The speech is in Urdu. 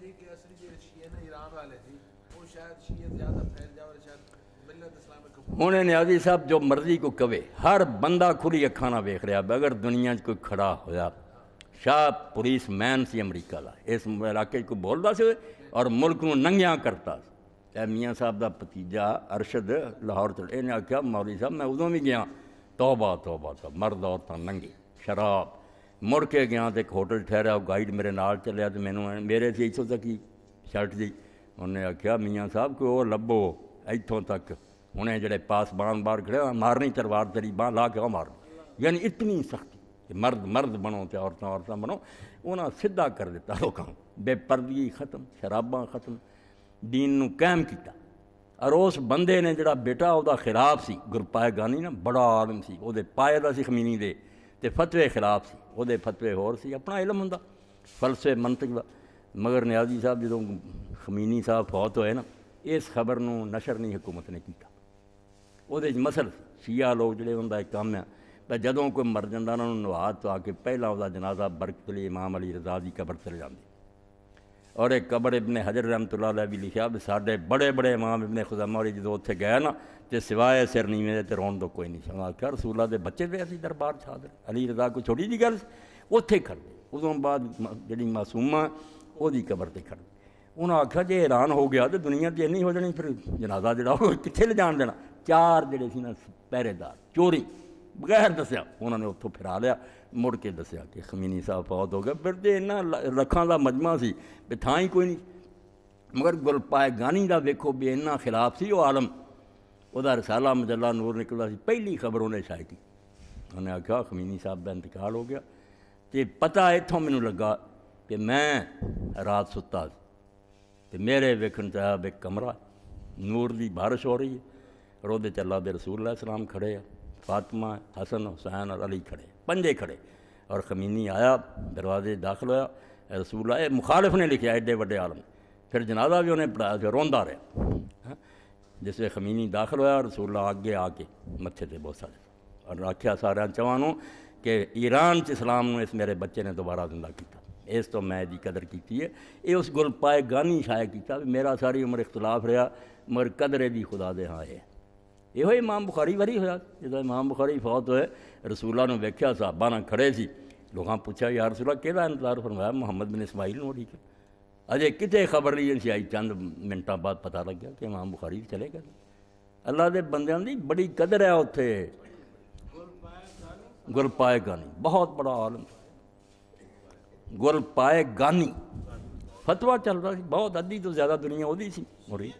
تھی کہ اصلی جو شیعہ نے ایران والے تھی وہ شاید شیعہ زیادہ پھیل جائے اور شاید ملت اسلام میں قبول ہونے نیازی صاحب جو مرضی کو کہے ہر بندہ کھلی اکھاں نہ ویکھ رہا ہے اگر دنیا کوئی کھڑا ہویا شاہ پولیس مین سی امریکہ دا اس علاقے کو بولدا سی اور ملک نو ننگیاں کرتا اے میاں صاحب دا بھتیجا ارشد لاہور چڑھ انہیں آکھیا مولوی صاحب میں ادوں بھی گیا توبہ توبہ توبہ مرد عورتاں ننگے شراب مڑ کے گیا تو ایک ہوٹل ٹھہرا گائیڈ میرے نال چلیا تو مینوں میرے سے اتوں تک ہی شرٹ جی انہیں آکھیا میاں صاحب کہ وہ لبو اتوں تک انہیں جڑے پاس بان باہر کھڑے مارنی تلوار تیری بان لا کے وہ مارنی یعنی اتنی سختی کہ مرد مرد بنو تو عورتیں عورتیں بنو انہاں سدھا کر دیتا لوگوں بے پردگی ختم شراباں ختم دین نو قائم کیتا اور اس بندے نے جڑا بیٹا او دا خلاف سی گرپائے گانی نا بڑا عالم سی او دے پائے دا سی خمینی دے تے فتوے خلاف سی او دے فتوے ہور سی اپنا علم ہوندا فلسفے منطق دا مگر نیازی صاحب جدوں خمینی صاحب فوت ہوئے نا اس خبر نو نشر نہیں حکومت نے کیتا او دے مسل شیعہ لوگ جڑے ہوندا ایک کام ہے تے جدوں کوئی مر جاندا انہاں نوں نوا تو آ کے پہلا او دا جنازہ برکت علی امام علی رضا دی قبر تے جاندے اور ایک قبر ابن حجر رحمۃ اللہ علیہ بھی لکھا بھی ساڈے بڑے بڑے امام ابن خزیمہ اور جدوں اتنے گئے نا تے سوائے سر نیویں تے رون تو کوئی نہیں سنا کہ رسول اللہ دے بچے دے اسی دربار چھاڑ علی رضا کو چھوٹی جی گل اوتھے کھڑ دے ادوں بعد جڑی معصومہ او دی قبر تے کھڑ دے انہاں آکھیا جے اعلان ہو گیا تے دنیا تے نہیں ہو جانی پھر جنازہ جڑا وہ کتھے لے جان دینا چار جڑے سی نا پہرے دار چوری بغیر دسیا انہوں نے اتوں پھرا لیا مڑ کے دسیا کہ خمینی صاحب فوت ہو گیا پھر تو انہاں لکھاں دا مجمع سی بھی تھاں ہی کوئی نہیں مگر گل پائے گانی دا ویکھو بھی انہاں خلاف سی وہ عالم وہ دا رسالہ مجلہ نور نکلدا سی پہلی خبر انہیں شائع کی انہوں نے آکھیا خمینی صاحب دا انتقال ہو گیا تے پتہ اتھوں مینوں لگا کہ میں رات ستا تے میرے ویکھن چاہیا ایک کمرہ نور دی بارش ہو رہی ہے اور وہ اللہ دے رسول علیہ السلام کھڑے ہیں فاطمہ حسن حسین اور علی کھڑے پنجے کھڑے اور خمینی آیا دروازے داخل ہوا رسول اللہ مخالف نے لکھا ایڈے وڈے عالم پھر جنازہ بھی انہیں پڑھایا پھر روندا رہا جس میں خمینی داخل ہوا رسول اللہ آگے آ کے متھے تے بوسا دیا اور آکھیا سارے چوانوں کہ ایران چ اسلام نو اس میرے بچے نے دوبارہ زندہ کیتا اس تو میں دی قدر کیتی ہے یہ اس گل پائے گانی شائع کیتا میرا ساری عمر اختلاف رہا مگر قدرے بھی خدا دے ہاں ہے یہ امام بخاری وری ہوا جدو امام بخاری فوت ہوئے رسول اللہ نے ویکھیا صحابہ نہ کھڑے سی لوگاں پوچھا یا رسول اللہ کہدا انتظار فرمایا محمد بن اسماعیل نو ٹھیک ہے اجے کتے خبر لی سی آئی چند منٹاں بعد پتہ لگ گیا کہ امام بخاری چلے گئے اللہ دے بندیاں دی بڑی قدر ہے اتھے گل پائے گانی بہت بڑا عالم گل پائے گانی فتویٰ چل رہا سی بہت ادھی تو زیادہ دنیا وہ سی ہو رہی